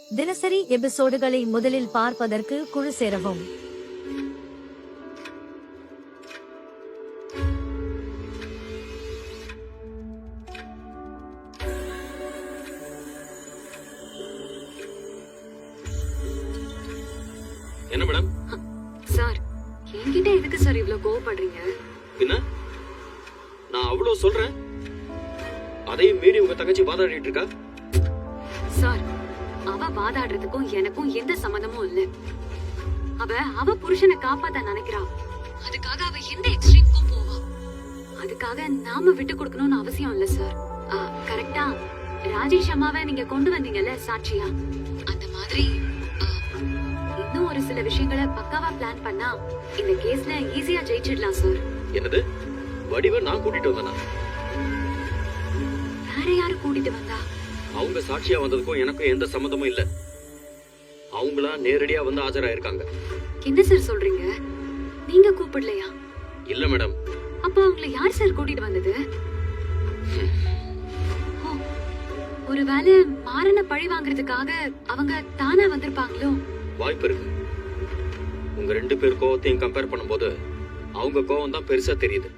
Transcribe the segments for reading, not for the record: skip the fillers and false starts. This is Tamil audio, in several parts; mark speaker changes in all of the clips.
Speaker 1: தினசரி எபிசோடுகளை முதலில் பார்ப்பதற்கு குழு சேரவும்.
Speaker 2: என்ன மேடம்?
Speaker 3: சார், என்கிட்ட எதுக்கு சார் இவ்ளோ கோவப்படுறீங்க?
Speaker 2: என்ன? நான் அவ்வளவு சொல்றேன், அதையும் மீறி உங்க தங்கச்சி வாதாடிட்டு இருக்கா?
Speaker 3: சார், அவ வாதாடுறதுக்கும் எனக்கும் எந்த சம்மந்தமும் இல்ல. அவ புருஷனை காப்பாத்த நினைக்கிறா. அதுக்காக அவ எந்த எக்ஸ்ட்ரீம்க்கும் போவா. அதுக்காக நாம விட்டு கொடுக்கணும்னு அவசியம் இல்ல சார். கரெக்டா ராஜேஷ் அம்மாவை நீங்க கொண்டு வந்தீங்கல்ல சாட்சியா, அந்த மாதிரி இன்னும் ஒரு சில விஷயங்களை பக்காவா பிளான் பண்ணா இந்த கேஸ்ல ஈஸியா ஜெயிச்சிடலாம் சார்.
Speaker 2: என்னது? வடிவ நான் கூட்டிட்டு வந்தனா?
Speaker 3: வேற யாரு கூட்டிட்டு வந்தா?
Speaker 2: அவங்க சாட்சியா வந்ததுக்கும் எனக்கும் எந்த சம்மந்தமும் இல்ல. அவங்களா நேரடியா வந்து ஆஜராயிருக்காங்க.
Speaker 3: என்ன சார் சொல்றீங்க? நீங்க கூப்பிடலையா?
Speaker 2: இல்ல மேடம்.
Speaker 3: அப்ப அவங்களை யார் சார் கூட்டிட்டு வந்தது? ஒருவேளை மாறன பழி வாங்குறதுக்காக அவங்க தானா வந்திருப்பாங்களோ?
Speaker 2: வாய்ப்பு இருக்கு. உங்க ரெண்டு பேர் கோவத்தையும் கம்பேர் பண்ணும்போது அவங்க கோவம் தான் பெருசா தெரியுது.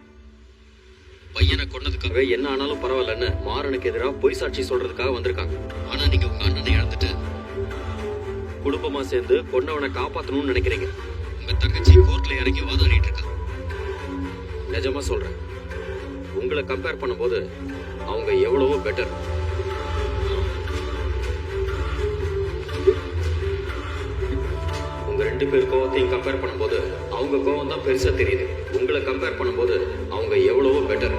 Speaker 2: பையனை கொன்னதுக்காக என்ன ஆனாலும் பரவாயில்லன்னு மாறனுக்கு எதிராக பொய் சாட்சி சொல்றதுக்காக வந்திருக்காங்க. ஆனா நீங்க உங்க அண்ணனை இழந்துட்டு குடும்பமா சேர்ந்து கொன்னவனை காப்பாத்தணும்னு நினைக்கிறீங்க. உங்க தங்கச்சி கோர்ட்ல இறங்கி வாதாடிட்டு இருக்கா. நிஜமா சொல்றேன், உங்களை கம்பேர் பண்ணும்போது அவங்க எவ்வளவோ பெட்டர். உங்க ரெண்டு பேர் கோவத்தையும் கம்பேர் பண்ணும்போது அவங்க கோவம் தான் பெருசா தெரியுது. உங்களை கம்பேர் பண்ணும்போது அவங்க எவ்வளவோ பெட்டர்.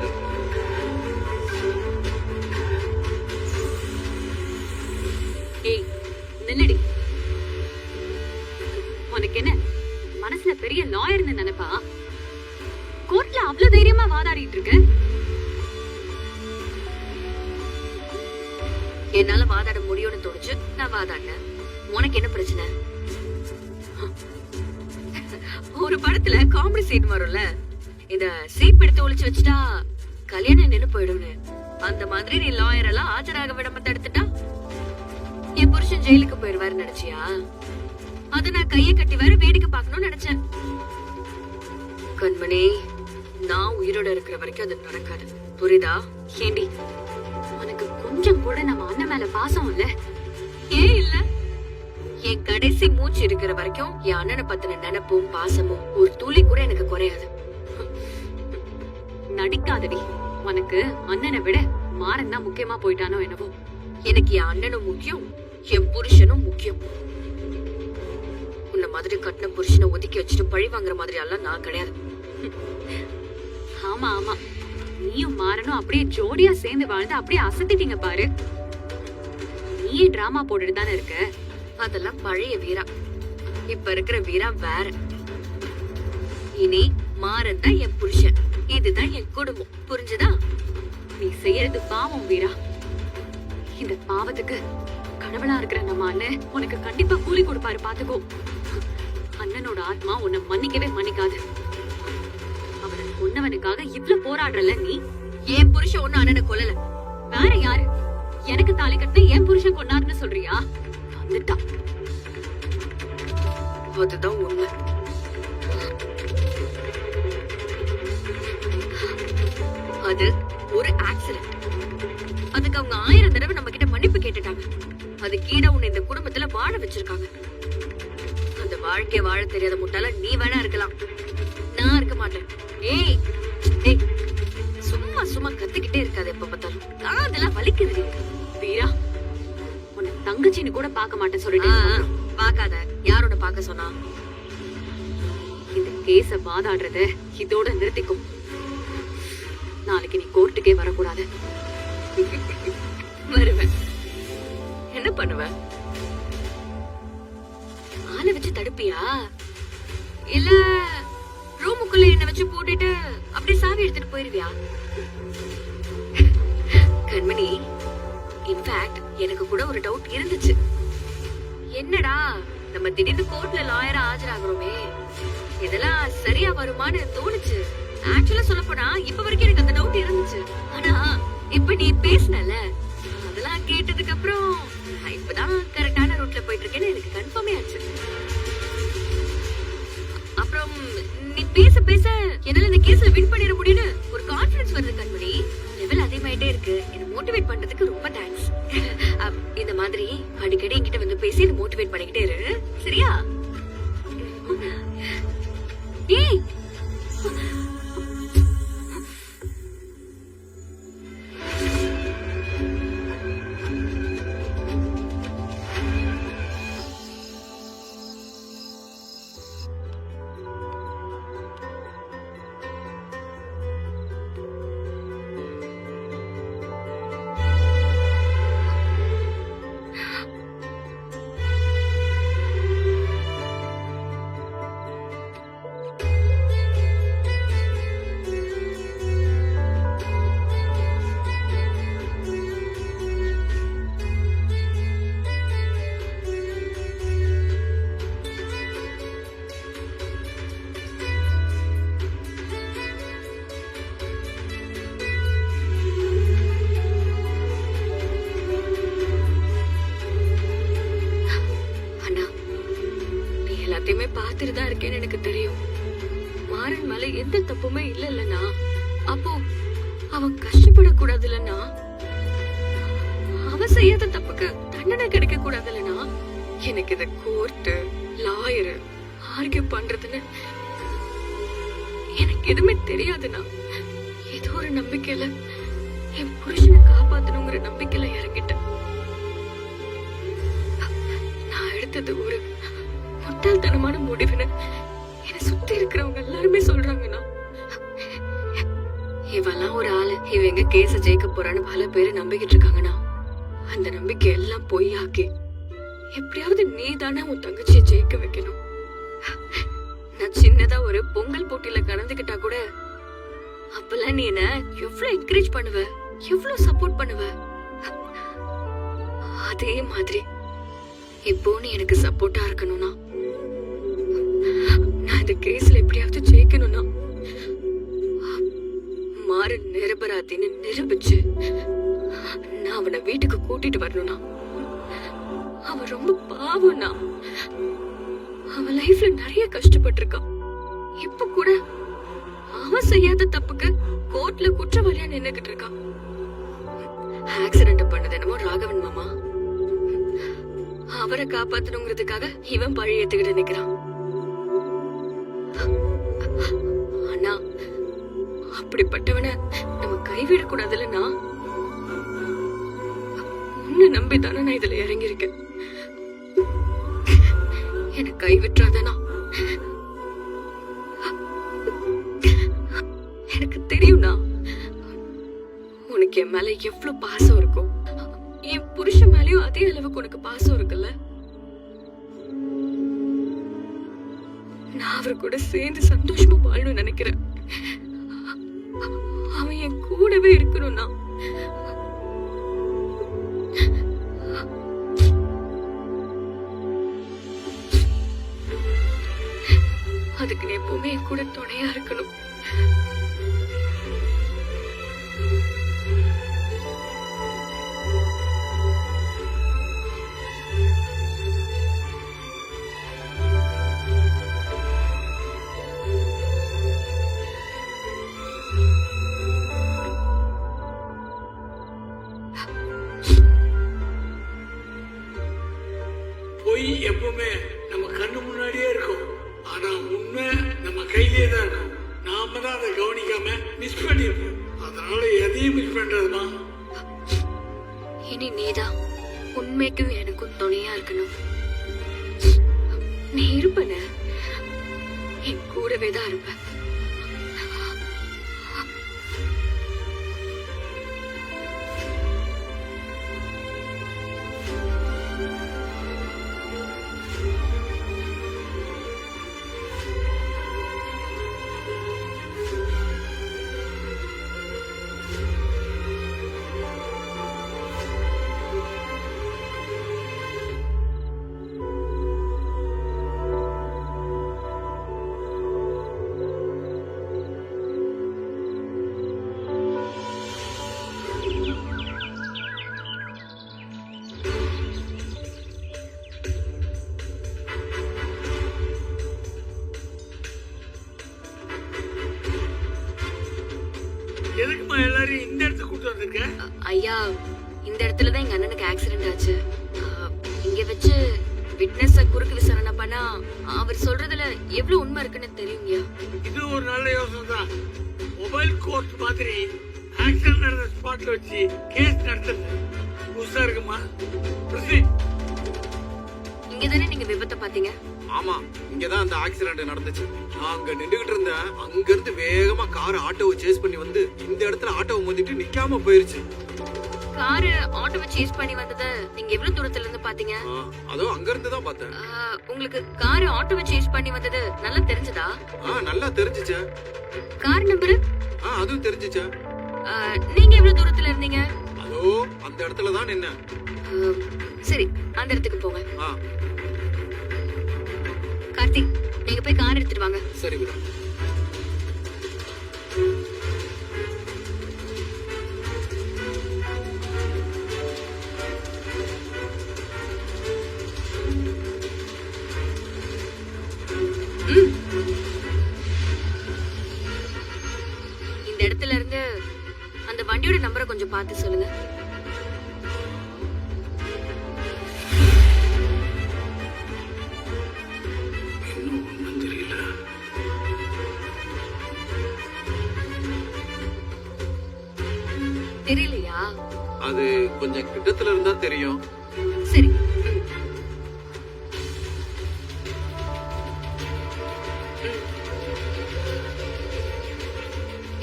Speaker 3: ஏய் நில்லடி. உனக்கு என்ன மனசுல பெரிய லாயர்னு நினைப்பா? கோர்ட்ல அவ்வளவு தைரியமா வாதாடிட்டு இருக்க. என்னால வாதாட முடியும்னு தோணுச்சு, நான் வாதாடினேன். உனக்கு என்ன பிரச்சனை? ஒரு படத்துல காமெடி சீன் வரும்ல, இந்த சீப் எடுத்து ஒளிச்சு வச்சுட்டா கல்யாணம் நின்னு போயிடும்னு. அந்த மாதிரி நீ லாயர் எல்லாம் ஆஜராக விடாம தடுத்துட்டா என் புருஷன் ஜெயிலுக்கு போயிடுவாரு நினைச்சியா? அத நான் கைய கட்டி வேற வேடிக்கை பார்க்கணும்னு நினைச்சேன். கண்மணி, நான் உயிரோட இருக்கிற வரைக்கும் அது நடக்காது, புரியுதா? ஏண்டி, உனக்கு கொஞ்சம் கூட நம்ம அண்ணன் மேல பாசம் இல்ல? ஏன் இல்ல? என் கடைசி மூச்சு இருக்கிற வரைக்கும் என் அண்ணனை பத்தின நினைப்பும் பாசமும் ஒரு துளி கூட எனக்கு குறையாது. நடிக்காதடி. உனக்கு அண்ணனை விட மாறன் தான் முக்கியமா போயிட்டானோ என்னவோ. எனக்கு என் அண்ணனும் முக்கியம், என் புருஷனும் முக்கியம். உன்ன மாதிரி கட்டின புருஷனை ஒதுக்கி வச்சுட்டு பழி வாங்குற மாதிரி எல்லாம் நான் கிடையாது. ஆமா ஆமா, நீயும் மாறனும் அப்படியே ஜோடியா சேர்ந்து வாழ்ந்து அப்படியே அசத்திட்டீங்க பாரு. நீயே டிராமா போட்டுட்டு தானே இருக்க. அதெல்லாம் பழைய வீரா. இப்ப இருக்கிற வீரா வேற. இனி மாறன் தான் என் புருஷன், இதுதான் என் குடும்பம், புரிஞ்சுதா? நீ செய்யறது பாவம் வீரா. இந்த பாவத்துக்கு கடவுளா இருக்கிற நம்ம அண்ணன் உனக்கு கண்டிப்பா கூலி கொடுப்பாரு, பாத்துக்கோ. அண்ணனோட ஆத்மா உன்னை மன்னிக்கவே மன்னிக்காது. அவனை கொன்னவனுக்காக இவ்ளோ போராடுறல நீ. என் புருஷன் ஒண்ணு அண்ணனை கொல்லல, வேற யாரு? எனக்கு தாலி கட்டின என் புருஷன் கொன்னாருன்னு சொல்றியா? வந்துட்டான். அதுதான் உண்மை. அது ஒரு ஆக்சிடென்ட். அதுக்கு அவங்க 1000 தடவை நம்ம கிட்ட மன்னிப்பு கேட்டுட்டாங்க. அது கீழ உன்னை இந்த குடும்பத்துல வாழ வச்சிருக்காங்க. அந்த வாழ்க்கைய வாழ தெரியாத முட்டாள நீ வேணா இருக்கலாம், நான் இருக்க மாட்டேன். ஏய் ஏய், சும்மா சும்மா கத்திக்கிட்டே இருக்காது எப்ப பார்த்தாலும். காதெல்லாம் வலிக்குது வீரா. உன்னை தங்கச்சின்னு கூட பார்க்க மாட்டேன் சொல்லிட்டேன். பாக்காத. யாரோட பாக்க சொன்னா? இந்த கேஸ வாதாடுறத இதோட நிறுத்திக்கும். நாளைக்கு நீ கோர்ட்டுக்கே வரக்கூடாது. வருவேன். என்ன பண்ணுவ? ஆளை வச்சு தடுப்பியா, இல்ல ரூமுக்குள்ள என்ன வச்சு போட்டுட்டு அப்படியே சாவி எடுத்துட்டு போயிருவியா? கண்மணி, இன்ஃபேக்ட் எனக்கு கூட ஒரு டவுட் இருந்துச்சு. என்னடா, நம்ம திடீர்னு கோர்ட்ல லாயரா ஆஜராகிறோமே, இதெல்லாம் சரியா வருமானு தோணுச்சு. ஆக்சுவலா சொல்ல போனா இப்ப வரைக்கும் எனக்கு அந்த டவுட் இருந்துச்சு. ஆனா இப்ப நீ பேசினல, அதெல்லாம் கேட்டதுக்கு அப்புறம் இப்பதான் கரெக்டான ரூட்ல சொன்னதுக்கு என்ன மோட்டிவேட் பண்றதுக்கு ரொம்ப தேங்க்ஸ். இந்த மாதிரி அடிக்கடி என்கிட்ட வந்து பேசி என்ன மோட்டிவேட் பண்ணிக்கிட்டே இரு, சரியா? ஏய், எல்லாத்தையுமே பார்த்துட்டு தான் இருக்கேன்னு எனக்கு தெரியும். மாறன் மேல எந்த தப்புமே இல்லைன்னா அப்போ அவன் கஷ்டப்படக்கூடாது இல்லைன்னா, அவன் செய்யாத தப்புக்கு தண்டனை கிடைக்க கூடாது இல்லைன்னா, எனக்கு இத கோர்ட்டு லாயரு ஆர்கியூ பண்றதுன்னு எனக்கு எதுவுமே தெரியாதுண்ணா. ஏதோ ஒரு நம்பிக்கையில என் புருஷனை காப்பாத்தணுங்கிற நம்பிக்கையில இறங்கிட்டேன். நான் எடுத்தது ஒரு முட்டாள்தனமான முடிவுன்னு என்னை சுத்தி இருக்கிறவங்க எல்லாருமே சொல்றாங்கண்ணா. இவெல்லாம் ஒரு ஆளு, இவ எங்க கேஸ ஜெயிக்க போறான்னு பல பேரு நம்பிக்கிட்டு இருக்காங்கண்ணா. அந்த நம்பிக்கை எல்லாம் பொய்யாக்கி எப்படியாவது நீ தானே உன் தங்கச்சியை ஜெயிக்க வைக்கணும். நான் சின்னதா ஒரு பொங்கல் போட்டியில கலந்துக்கிட்டா கூட அப்பெல்லாம் நீ என்ன எவ்வளவு என்கரேஜ் பண்ணுவ, எவ்வளவு சப்போர்ட் பண்ணுவ. அதே மாதிரி இப்போ நீ எனக்கு சப்போர்ட்டா இருக்கணும்னா, நான் இந்த கேஸ்ல எப்படியாவது ஜெயிக்கணும்னா, மாறு நிரபராதின்னு நிரூபிச்சு நான் அவனை வீட்டுக்கு கூட்டிட்டு வரணும்னா, அவன் ரொம்ப பாவம்னா, அவன் லைஃப்ல நிறைய கஷ்டப்பட்டிருக்கான். இப்ப கூட அவன் செய்யாத தப்புக்கு கோர்ட்ல குற்றவாளியா நின்னுகிட்டு இருக்கான். ஆக்சிடென்ட் பண்ணது என்னமோ ராகவன் மாமா, அவரை காப்பாத்தணுங்கிறதுக்காக இவன் பழி ஏத்துக்கிட்டு நிக்கிறான். ஆனா அப்படிப்பட்டவனை நம்ம கைவிடக்கூடாதுல்லன்னா, உன்னை நம்பித்தானே நான் இதுல இறங்கியிருக்கேன். என்னை கைவிட்டுறாதனா? எனக்கு தெரியும்னா உனக்கு என் மேல எவ்வளவு பாசம் இருக்கும். என் புருஷன் மேலயும் அதே அளவுக்கு உனக்கு பாசம் இருக்குல்ல. நான் அவரு கூட சேர்ந்து சந்தோஷமா வாழணும்னு நினைக்கிறேன். அவன் என் கூடவே இருக்கணும்னா அதுக்கு நீ எப்பவுமே என் கூட துணையா இருக்கணும்.
Speaker 4: பொய் எப்பவுமே நம்ம கண்ணு முன்னாடியே இருக்கும், ஆனா உண்மை நம்ம கையிலே தான் இருக்கும். நாம தான் அதை கவனிக்காம மிஸ் பண்ணிருப்போம். அதனால எதையும் மிஸ் பண்றதுமா.
Speaker 3: இனி நீதான் உண்மைக்கும் எனக்கும் துணையா இருக்கணும். நீ இருப்பன, என் கூடவே தான் இருப்ப.
Speaker 4: வந்திருக்க?
Speaker 3: ஐயா இந்த இடத்துல தான் எங்க அண்ணனுக்கு ஆக்சிடென்ட் ஆச்சு. இங்க வச்சு விட்னஸ குறுக்கு விசாரணை பண்ணா அவர் சொல்றதுல எவ்வளவு உண்மை இருக்குன்னு தெரியுங்கய்யா.
Speaker 4: இது ஒரு நல்ல யோசனை தான். மொபைல் கோர்ட் மாதிரி ஆக்சிடென்ட் நடந்த ஸ்பாட்ல வச்சு கேஸ் நடத்துறது புதுசா இருக்குமா?
Speaker 3: இங்க தானே நீங்க விபத்தை பாத்தீங்க?
Speaker 5: ஆமா, இங்கதான் அந்த ஆக்சிடென்ட் நடந்துச்சு. நான் அங்க நின்றுகிட்டு இருந்தேன். அங்க இருந்து வேகமா கார் ஆட்டோவை சேஸ் பண்ணி வந்து இந்த இடத்துல ஆட்டோவை மோதிட்டு நிக்காம போயிருச்சு.
Speaker 3: காரு ஆட்டோவை சேஸ் பண்ணி வந்ததை நீங்க எவ்வளவு தூரத்துல இருந்து பாத்தீங்க?
Speaker 5: அதோ அங்க இருந்து தான் பார்த்தேன்.
Speaker 3: உங்களுக்கு காரு ஆட்டோவை சேஸ் பண்ணி வந்தது நல்லா தெரிஞ்சதா?
Speaker 5: நல்லா தெரிஞ்சுச்சே.
Speaker 3: Car number?
Speaker 5: அதுவும் தெரிஞ்சுச்சே.
Speaker 3: நீங்க எவ்வளவு தூரத்துல இருந்தீங்க?
Speaker 5: அதோ அந்த இடத்துல தான் நின்ன.
Speaker 3: சரி, அந்த இடத்துக்கு போங்க. கார்த்திக், நீங்க போய் கார் எடுத்துட்டு வாங்க.
Speaker 5: சரி விட.
Speaker 3: இந்த இடத்துல இருந்து அந்த வண்டியோட நம்பரை கொஞ்சம் பார்த்து சொல்லுங்க. தெரியலையா?
Speaker 5: அது கொஞ்சம் கிட்டத்துல இருந்தா தெரியும்.
Speaker 3: சரி.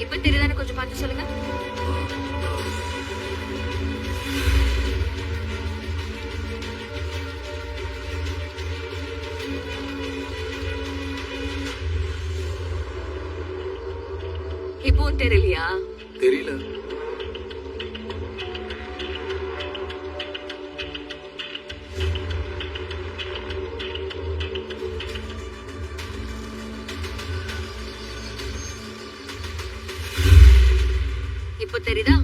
Speaker 3: இப்ப தெரியுதானே கொஞ்சம் பார்த்து சொல்லுங்க. இப்பவும் தெரியலையா?
Speaker 5: தெரியல.
Speaker 3: இப்ப தெரியுதா?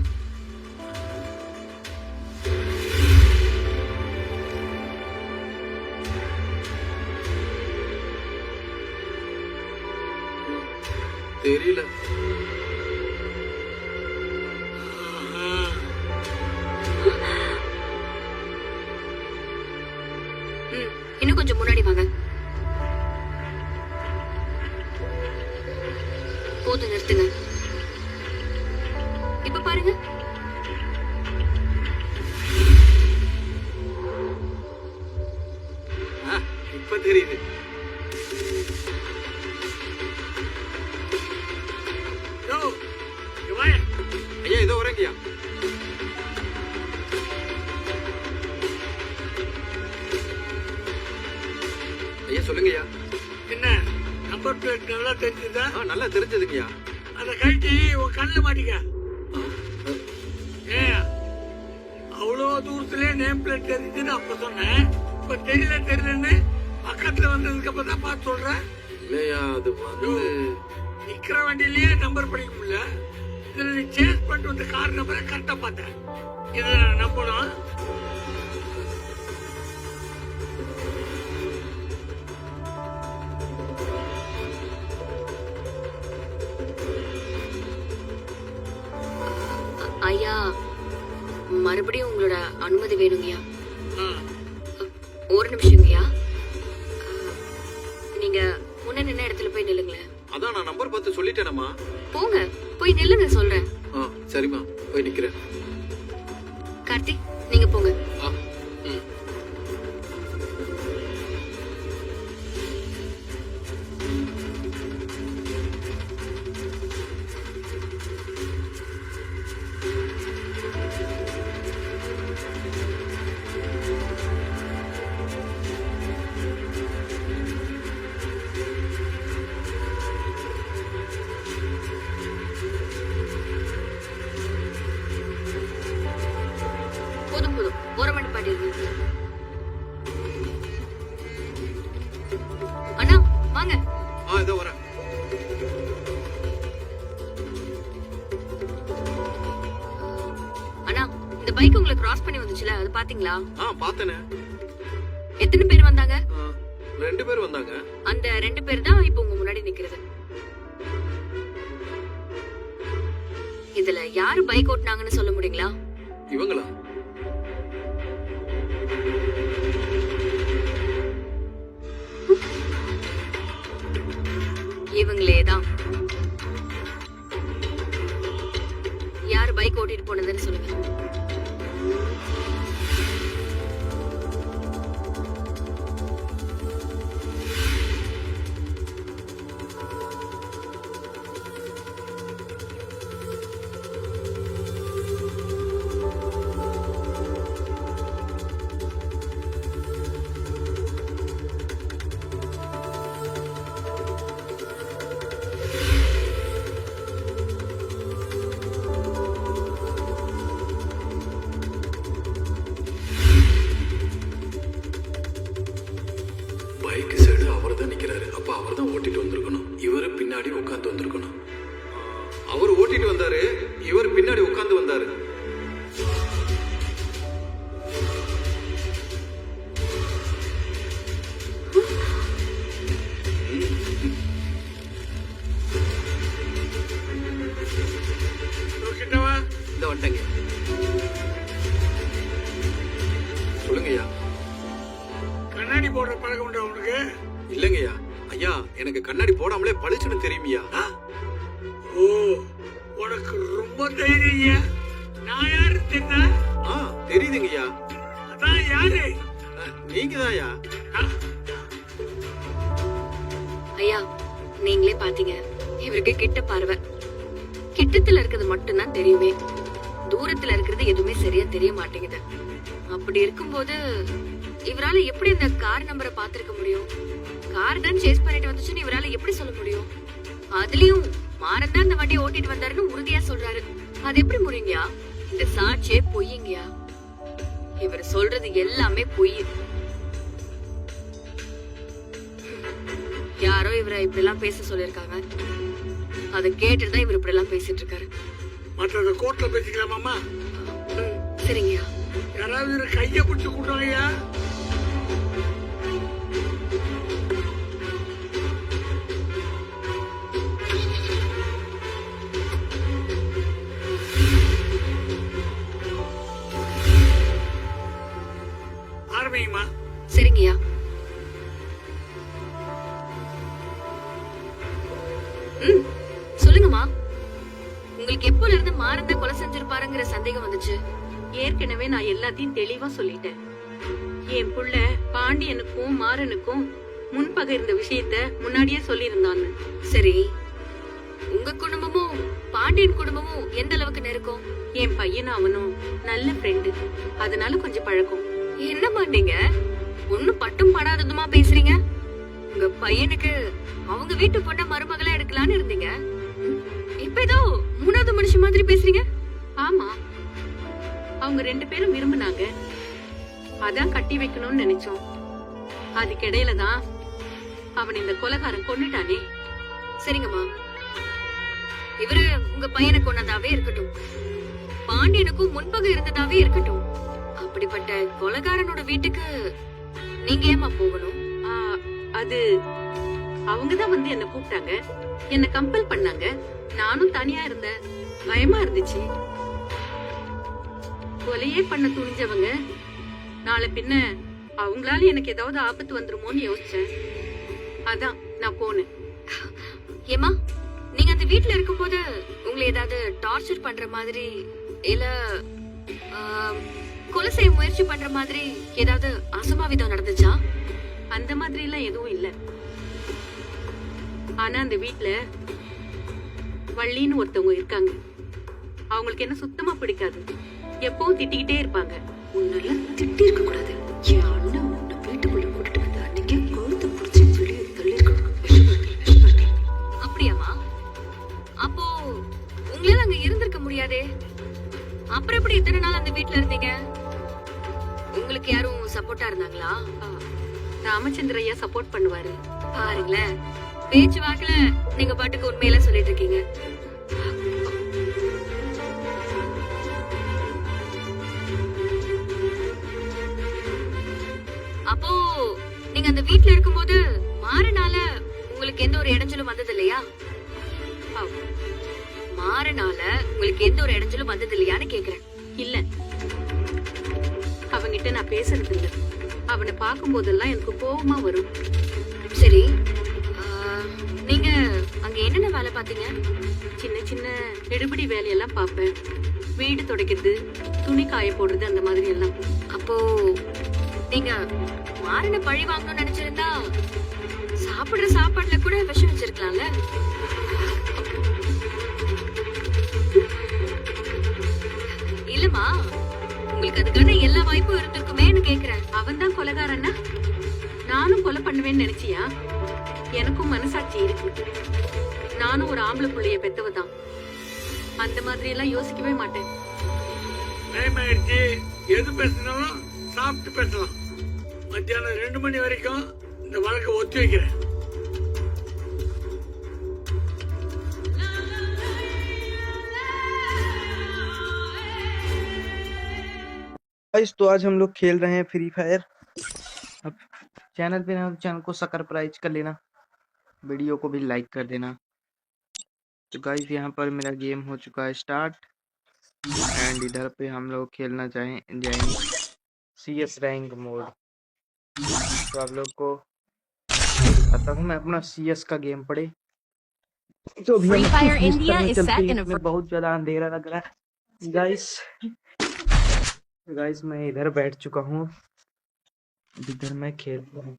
Speaker 5: தெரியல.
Speaker 3: இன்னும் கொஞ்சம் முன்னாடி வாங்க. போதும், நிறுத்துங்க. இப்ப பாருங்க.
Speaker 5: இப்ப தெரியுது. ஐயா இதோ வரேங்கய்யா. ஐயா சொல்லுங்கய்யா.
Speaker 4: என்ன நம்பர் பிளேட் நல்லா தெரிஞ்சுதா?
Speaker 5: நல்லா தெரிஞ்சதுங்கய்யா.
Speaker 4: அந்த கழட்டி உன் கண்ணில் மாட்டிக்க. அவ்வளோ தூரத்துலயே நேம் பிளேட் தெரிஞ்சுன்னு அப்ப சொன்னேன். இப்ப தெரியலன்னு பக்கத்துல வந்ததுக்கு அப்புறம் தான் பார்த்து சொல்றேன்.
Speaker 5: இல்லையா, அது வந்து
Speaker 4: நிக்கிற வண்டியிலேயே நம்பர் படிக்க முடியல. இதுல நீ சேஞ்ச் பண்ணிட்டு வந்த கார் நம்பரை கரெக்டா பார்த்தேன். இதை நான் நம்பணும்.
Speaker 3: ஐயா, மறுபடியும் உங்களோட அனுமதி வேணுங்கய்யா. ஒரு நிமிஷங்கய்யா. நீங்க முன்ன நின்ன இடத்துல போய் நில்லுங்களேன்.
Speaker 5: அதான் நான் நம்பர் பார்த்து சொல்லிட்டேனம்மா.
Speaker 3: போங்க, போய் நில்லுங்க சொல்றேன்.
Speaker 5: சரிம்மா, போய் நிக்கிறேன்.
Speaker 3: கார்த்திக், நீங்க போங்க. போதும் போதும், ஒரு மணி பாட்டிருங்க. அண்ணா வாங்க.
Speaker 5: இதோ வரேன்.
Speaker 3: அண்ணா, இந்த பைக் உங்களை கிராஸ் பண்ணி வந்துச்சுல, அது பாத்தீங்களா?
Speaker 5: பார்த்தேனே.
Speaker 3: எத்தனை பேர் வந்தாங்க?
Speaker 5: 2 பேர் வந்தாங்க.
Speaker 3: அந்த 2 பேர் தான் இப்போ உங்க முன்னாடி நிக்கிறது. இதுல யாரு பைக் ஓட்டுனாங்கன்னு சொல்ல முடியுங்களா?
Speaker 5: இவங்களா?
Speaker 3: இவங்களேதான். யாரு பைக் ஓட்டிட்டு போனதுன்னு சொல்லுங்க.
Speaker 5: பைக் சைடு அவர் தான் நிக்கிறாரு. அப்ப அவர் தான் ஓட்டிட்டு வந்திருக்கணும். இவரு பின்னாடி உட்கார்ந்து வந்திருக்கணும். அவர் ஓட்டிட்டு வந்தாரு, இவர் பின்னாடி உட்கார்ந்து வந்தாரு.
Speaker 4: கிட்டவா
Speaker 5: இந்த வந்துட்டேங்க. சொல்லுங்கய்யா.
Speaker 4: கண்ணாடி போடுற பழக்கம் உண்டா உனக்கு?
Speaker 5: இல்லங்கய்யா. ஐயா, எனக்கு கண்ணாடி போடாமலே பளிச்சுன்னு தெரியுமியா.
Speaker 4: ஓ, உனக்கு ரொம்ப தைரியம். நான் யாரு தெரியுதா?
Speaker 5: தெரியுதுங்கய்யா.
Speaker 4: அதான் யாரு?
Speaker 5: நீங்க தான்யா.
Speaker 3: ஐயா, நீங்களே பாத்தீங்க, இவருக்கு கிட்ட பார்வை. கிட்டத்துல இருக்கிறது மட்டும்தான் தெரியுமே, தூரத்துல இருக்கிறது எதுவுமே சரியா தெரிய மாட்டேங்குது. அப்படி இருக்கும்போது இவரால எப்படி இந்த கார் நம்பரை பாத்திருக்க முடியும்? கார் தான் சேஸ் பண்ணிட்டு வந்துச்சுன்னு இவரால எப்படி சொல்ல முடியும்? அதுலயும் மாறன் தான் இந்த வண்டியை ஓட்டிட்டு வந்தாருன்னு உறுதியா சொல்றாரு. அது எப்படி முடியுங்கயா? இந்த சாட்சியே பொய்யுங்கயா. இவர் சொல்றது எல்லாமே பொய். யாரோ இவரை இப்படி எல்லாம் பேச சொல்லிருக்காங்க. அதை கேட்டுதான் இவர் இப்படி எல்லாம் பேசிட்டு இருக்காரு.
Speaker 4: மற்றத கோர்ட்ல பேசிக்கலாமாமா?
Speaker 3: சரிங்கய்யா.
Speaker 4: யாராவது இவரை கைய பிடிச்சு கூட்டாங்கய்யா. ஆரம்பிங்கம்மா.
Speaker 3: சரிங்கய்யா. சொல்லுங்கம்மா. உங்களுக்கு எப்போல இருந்து மாறந்த கொலை செஞ்சிருப்பாருங்கிற சந்தேகம் வந்துச்சு?
Speaker 6: ஏற்கனவே நான் எல்லாத்தையும் தெளிவா சொல்லிட்டேன். என் புள்ள பாண்டியனுக்கும் மாறனுக்கும் முன்பகை இருந்த விஷயத்த முன்னாடியே சொல்லியிருந்தான்னு.
Speaker 3: சரி, உங்க குடும்பமும் பாண்டியன் குடும்பமும் எந்த அளவுக்கு நெருக்கம்?
Speaker 6: என் பையனும் அவனும் நல்ல ஃப்ரெண்டு, அதனால கொஞ்சம் பழக்கம்.
Speaker 3: என்னம்மா நீங்க ஒண்ணும் பட்டும் படாததுமா பேசுறீங்க? உங்க பையனுக்கு அவங்க வீட்டு பொண்ண மருமகளா எடுக்கலான்னு இருந்தீங்க. இப்ப ஏதோ மூணாவது மனுஷன் மாதிரி பேசுறீங்க.
Speaker 6: ஆமா, அவங்க 2 பேரும் விரும்பினாங்க, அதான் கட்டி வைக்கணும்னு நினைச்சோம். அதுக்கிடையில தான் அவன் இந்த கொலைகாரன் கொன்னுட்டானே.
Speaker 3: சரிங்கம்மா, இவரு உங்க பையனை கொன்னதாவே இருக்கட்டும், பாண்டியனுக்கும் முன்பகை இருந்ததாவே இருக்கட்டும், அப்படிப்பட்ட கொலைகாரனோட வீட்டுக்கு நீங்க ஏமா போகணும்?
Speaker 6: அது அவங்கதான் வந்து என்ன கூப்பிட்டாங்க, என்ன கம்பல் பண்ணாங்க. நானும் தனியா இருந்தேன், பயமா இருந்துச்சு. கொலையே பண்ண துணிஞ்சவங்க நாளை பின்ன அவங்களால எனக்கு ஏதாவது ஆபத்து வந்துருமோன்னு யோசிச்சேன். அதான் நான் போனேன்.
Speaker 3: ஏமா, நீங்க அந்த வீட்டுல இருக்கும்போது உங்களை ஏதாவது டார்ச்சர் பண்ற மாதிரி இல்ல கொலை செய்ய முயற்சி பண்ற மாதிரி ஏதாவது அசம்பாவிதம் நடந்துச்சா?
Speaker 6: அந்த மாதிரி எல்லாம் எதுவும் இல்ல. ஆனா அந்த வீட்டுல வள்ளின்னு ஒருத்தவங்க இருக்காங்க. அவங்களுக்கு என்ன சுத்தமா பிடிக்காது. எப்பவும் திட்டிக்கிட்டே இருப்பாங்க.
Speaker 3: உன்னெல்லாம் திட்டி இருக்க கூடாது. என் அண்ணன் உன்னை வீட்டுக்குள்ள கூட்டிட்டு வந்த அன்னைக்கு கழுத்தை பிடிச்சி வெளியே தள்ளி இருக்கணும். அப்படியாமா? அப்போ உங்களால அங்க இருந்திருக்க முடியாதே. அப்புறம் எப்படி இத்தனை நாள் அந்த வீட்டுல இருந்தீங்க? உங்களுக்கு யாரும் சப்போர்ட்டா இருந்தாங்களா?
Speaker 6: ராமச்சந்திரையா சப்போர்ட் பண்ணுவாரு.
Speaker 3: பாருங்களேன், பேச்சு வாக்குல நீங்க பாட்டுக்கு உண்மையெல்லாம் சொல்லிட்டு இருக்கீங்க. அப்போ நீங்க அந்த வீட்டுல இருக்கும்போது மாறனால உங்களுக்கு எந்த ஒரு இடைஞ்சலும் வந்தது இல்லையா? மாறனால உங்களுக்கு எந்த ஒரு இடைஞ்சலும் வந்தது இல்லையான்னு கேக்குறேன்.
Speaker 6: இல்ல, அவங்கிட்ட நான் பேசுறது இல்ல. அவனை பார்க்கும் போதெல்லாம் எனக்கு கோவமா வரும்.
Speaker 3: சரி, நீங்க அங்க என்னென்ன வேலை பாத்தீங்க?
Speaker 6: சின்ன சின்ன எடுபடி வேலையெல்லாம் பார்ப்பேன். வீடு துடைக்கிறது, துணி காய போடுறது, அந்த மாதிரி எல்லாம்.
Speaker 3: அப்போ நீங்க மாறனை பழி வாங்கணும்னு நினைச்சிருந்தா சாப்பிடுற சாப்பாடுல கூட விஷம் வச்சிருக்கலாம்ல. இல்லம்மா, உங்களுக்கு அதுக்கான எல்லா வாய்ப்பும் இருந்திருக்குமேன்னு கேக்குறேன்.
Speaker 6: அவன் தான் கொலைகாரன்னா நானும் கொலை பண்ணுவேன்னு நினைச்சியா? எனக்கும் மனசாட்சி இருக்கு. நானும் ஒரு ஆம்பளை புள்ளைய பெத்தவதான். அந்த மாதிரி எல்லாம் யோசிக்கவே மாட்டேன்.
Speaker 4: டைம் ஆயிடுச்சு. எது பேசினாலும் சாப்பிட்டு பேசலாம். மத்தியானம் 2 மணி வரைக்கும் இந்த வழக்கை ஒத்தி வைக்கிறேன்.
Speaker 7: गाइस तो आज हम लोग खेल रहे हैं फ्री फायर। अब चैनल पे ना तो चैनल को सब्सक्राइब कर लेना, वीडियो को भी लाइक कर देना। तो गाइस यहाँ पर मेरा गेम हो चुका है स्टार्ट एंड इधर पे हम लोग खेलना जाएंगे CS रैंक मोड। तो आप लोग को बताता हूँ मैं अपना CS का गेम पढ़े। तो अभी
Speaker 1: Free
Speaker 7: हम
Speaker 1: Fire
Speaker 7: मिस
Speaker 1: India
Speaker 7: करने
Speaker 1: is
Speaker 7: चलते
Speaker 1: set
Speaker 7: हैं।
Speaker 1: in a
Speaker 7: इसमें बहुत ज्यादा अंधेरा लग रहा है गाइस मैं इधर बैठ चुका हूँ, इधर मैं खेल रहा हूँ।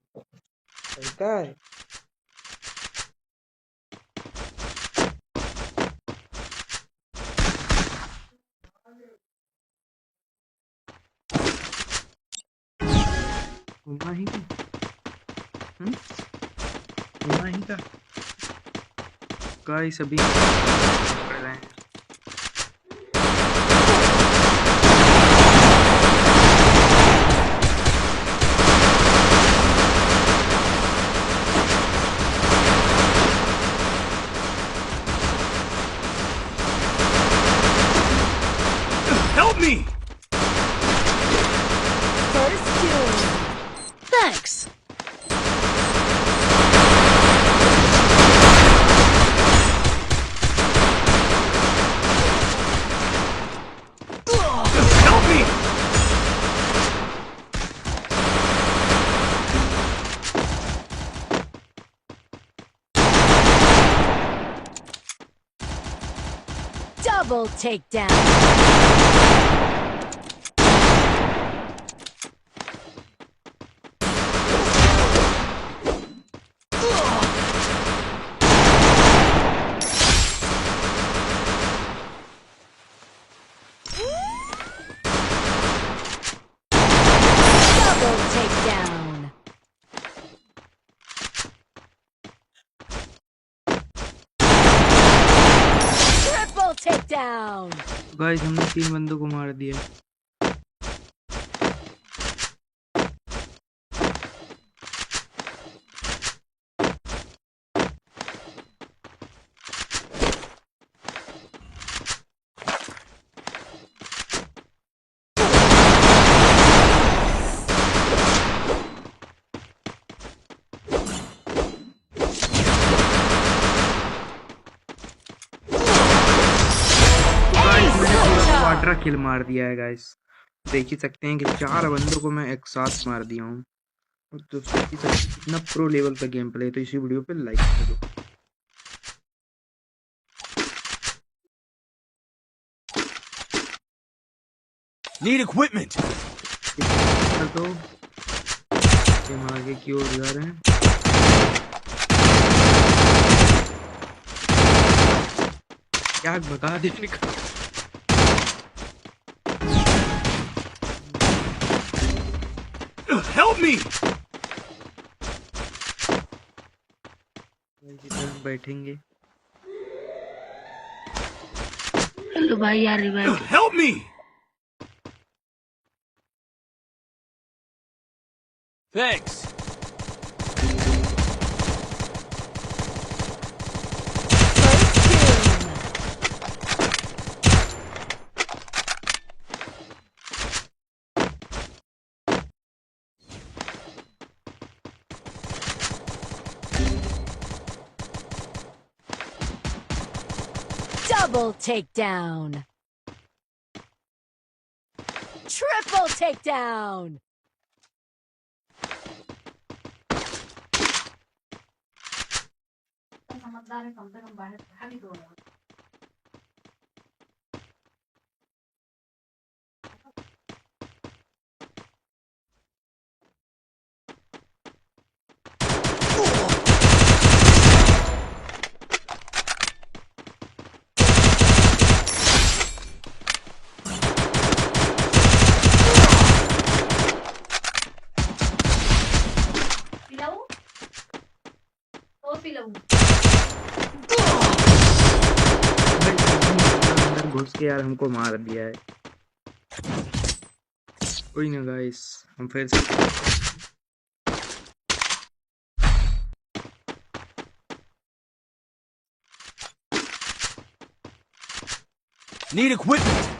Speaker 7: चलता है घुमा ही घुमा ही का गाइस अभी पड़ रहे हैं।
Speaker 4: Help me!
Speaker 1: First doom. Thanks.
Speaker 4: Help me!
Speaker 1: Double takedown. Double takedown. Triple takedown.
Speaker 7: Guys हमने 3 बंदों को मार दिया। क्वाड्रा किल मार दिया है गाइस, देख ही सकते हैं कि 4 बंदों को मैं एक साथ मार दिया हूँ। तो कितना प्रो लेवल का गेम प्ले है। तो इसी वीडियो पे लाइक कर दो।
Speaker 4: Need equipment!
Speaker 7: तो हम आगे की ओर जा रहे हैं। क्या भगा देने का
Speaker 4: Help me!
Speaker 7: बैठेंगे।
Speaker 6: हेलो भाई यार, revive.
Speaker 4: Help me! Thanks.
Speaker 1: First doom. Double takedown. Triple takedown.
Speaker 7: अंदर घुस के यार हमको मार दिया है। कोई ना गाइस, हम फिर से
Speaker 8: Need equipment.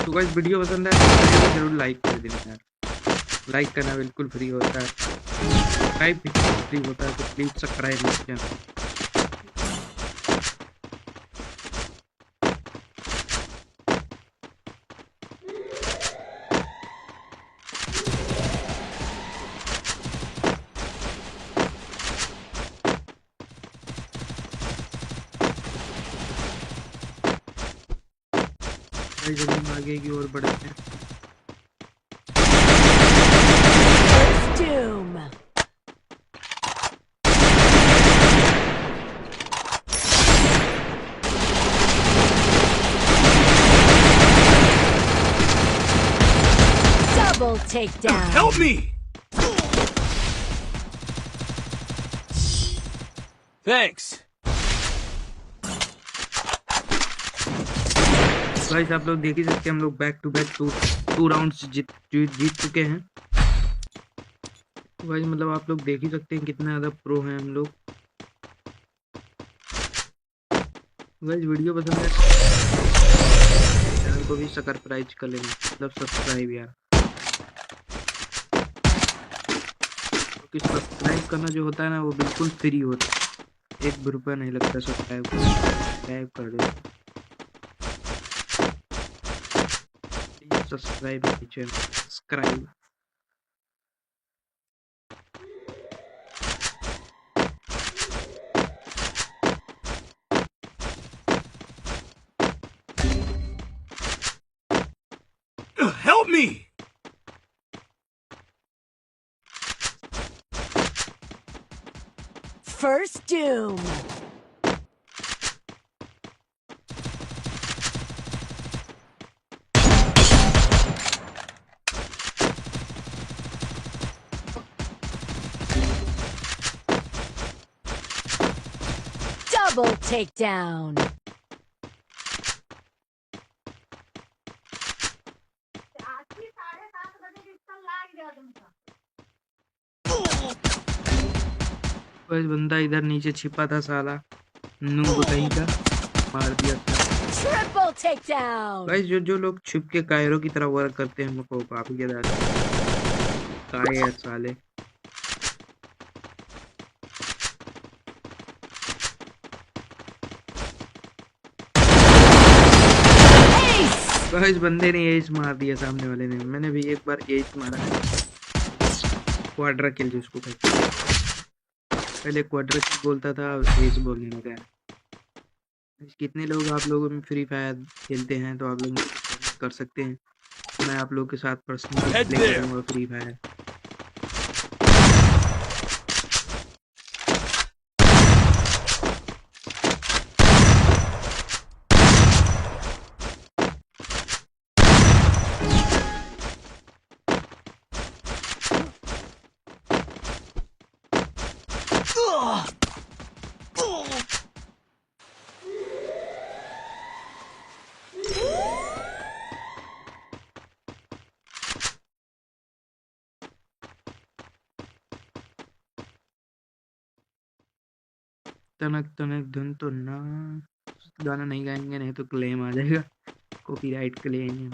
Speaker 7: तो गाइस वीडियो पसंद है तो वीडियो को जरूर लाइक कर देना यार। लाइक करना बिल्कुल फ्री होता है, सब्सक्राइब भी फ्री होता है, तो प्लीज सब्सक्राइब कीजिए। भाई जब हम आगे की ओर बढ़ते हैं
Speaker 1: First doom. Double takedown.
Speaker 8: Help me. Thanks.
Speaker 7: Guys आप लोग देख ही सकते हैं, हम लोग back to back two rounds जीत चुके हैं। तो गाइस मतलब आप लोग देख ही सकते हैं कितना ज़्यादा प्रो हैं हम लोग। गाइस वीडियो पसंद है चैनल को भी सब्सक्राइब कर लेना, मतलब सब्सक्राइब यार, क्योंकि सब्सक्राइब करना जो होता है ना वो बिल्कुल फ्री होता है, 1 भी रुपया नहीं लगता सब्सक्राइब कर दो। सब्सक्राइब कीजिए, subscribe.
Speaker 8: Help me.
Speaker 1: First doom. Double takedown.
Speaker 7: बस बंदा इधर नीचे छिपा था साला, नूब कहीं का, मार दिया था।
Speaker 1: Triple takedown.
Speaker 7: गाइस जो लोग छुप के कायरों की तरह वर्क करते हैं उनको काफी ज्यादा काय है साले। गाइस बंदे ने एज मार दिया सामने वाले ने, मैंने भी एक बार एज मारा है, क्वाड्रा किल जिसको कहते हैं। पहले क्वाड्रा किल बोलता था, एज बोलने लगा है। कितने लोग आप लोगों में फ्री फायर खेलते हैं तो आप लोग कर सकते हैं, मैं आप लोगों के साथ पर्सनली प्ले करूंगा फ्री फायर। तनक तनक धुन तो ना, गाना नहीं गाएंगे नहीं तो क्लेम आ जाएगा, copyright claim.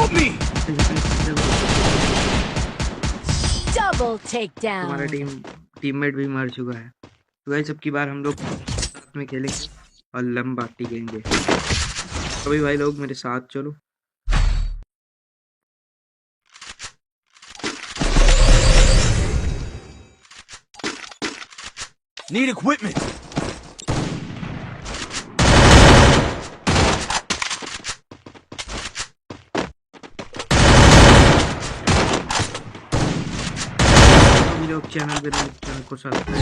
Speaker 8: Help me!
Speaker 1: Double
Speaker 7: हमारा
Speaker 1: takedown.
Speaker 7: टीममेट भी मर चुका है। तो गाइस अब की बार हम लोग साथ में खेलेंगे और लंबा टिकेंगे। अभी भाई लोग मेरे साथ चलो।
Speaker 8: Need equipment!
Speaker 7: अभी लोग चैनल पे चैनल को सब्सक्राइब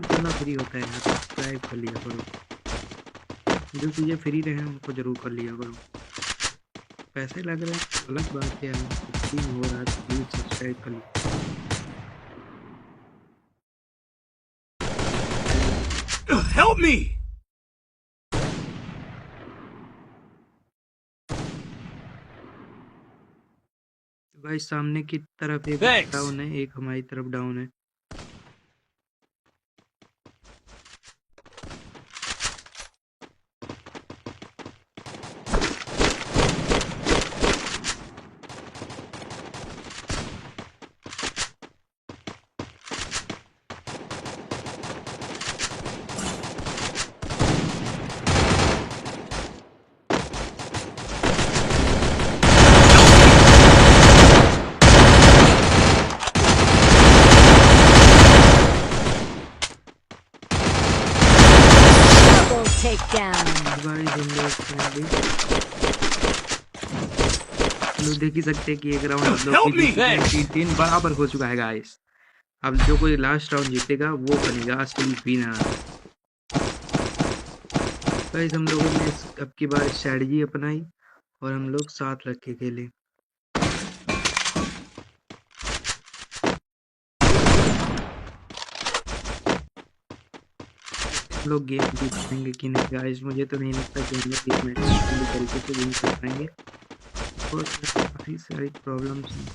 Speaker 7: करना फ्री होता है यार, सब्सक्राइब कर लिया करो। जो चीज़ें फ्री रहे उनको जरूर कर लिया करो। पैसे लग रहे हैं अलग बात है, फ्री हो रहा है तो प्लीज सब्सक्राइब कर लो।
Speaker 8: Help me!
Speaker 7: भाई सामने की तरफ एक
Speaker 8: Thanks.
Speaker 7: डाउन है, एक हमारी तरफ डाउन है।
Speaker 1: Double takedown.
Speaker 7: भाई हम लोग देख ही सकते हैं कि एक राउंड हम
Speaker 8: Help
Speaker 7: लोग
Speaker 8: me!
Speaker 7: की 3 बराबर हो चुका है गाइस। अब जो कोई लास्ट राउंड जीतेगा वो बनेगा असली विनर। गाइस हम लोगों ने अब की बार स्ट्रेटजी अपनाई और हम लोग साथ रख के खेले। हम लोग गेम जीत पाएंगे कि नहीं गाइस, मुझे तो नहीं लगता कि हम लोग इस मैच में पूरी तरीके से विन कर पाएंगे और काफ़ी सारी प्रॉब्लम्स हैं।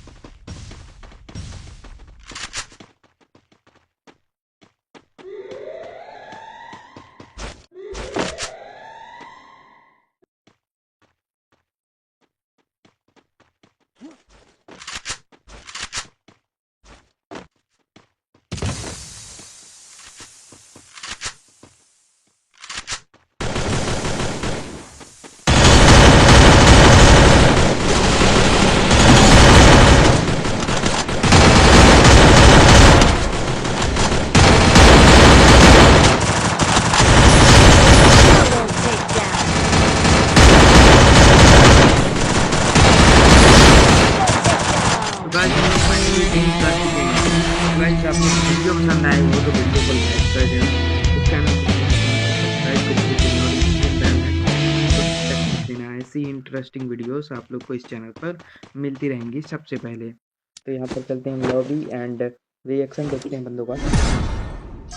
Speaker 1: Double takedown.
Speaker 7: तो गाइस हम लोग फाइनली विन कर चुके हैं। गाइस आपको वीडियो पसंद आए हो तो वीडियो को लाइक कर देना, इस चैनल को सब्सक्राइब करके जो नोटिफिकेशन बेल है तो चेक कर देना। ऐसी इंटरेस्टिंग वीडियोस आप लोग को इस चैनल पर मिलती रहेंगी सबसे पहले। तो यहाँ पर चलते हैं लॉबी एंड रिएक्शन देखते हैं बंदों का,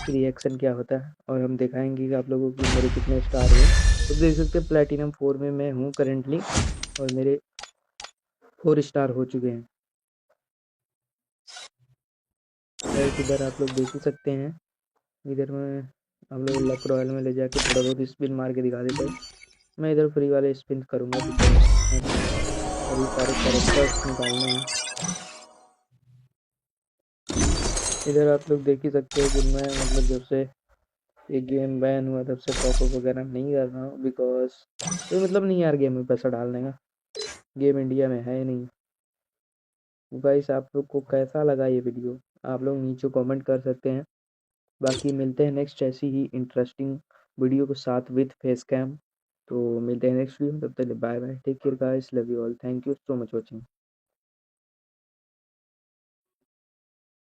Speaker 7: रिएक्शन क्या होता है और हम दिखाएंगे कि आप लोगों की मेरे कितने स्टार हुए। तो देख सकते हैं प्लेटिनम 4 में मैं हूँ करेंटली और मेरे 4 स्टार हो चुके हैं। गाइस इधर आप लोग देख ही सकते हैं, इधर मैं हम लोग लक रॉयल में ले जाके थोड़ा बहुत स्पिन मार के दिखा देते हैं। मैं इधर फ्री वाले स्पिन करूँगा अभी सारे कैरेक्टर्स निकालने हैं। इधर आप लोग देख ही सकते हैं कि मैं मतलब जब से ये गेम बैन हुआ तब से टॉपअप वगैरह नहीं कर रहा हूँ, बिकॉज कोई मतलब नहीं यार गेम में पैसा डालने का, गेम इंडिया में है नहीं। गाइस आप लोग को कैसा लगा ये वीडियो आप लोग नीचे कमेंट कर सकते हैं। बाकी मिलते हैं नेक्स्ट ऐसी ही इंटरेस्टिंग वीडियो के साथ विद फेस कैम। तो मिलते हैं नेक्स्ट वीडियो, तब तक bye bye, take care guys, love you all, thank you so much watching.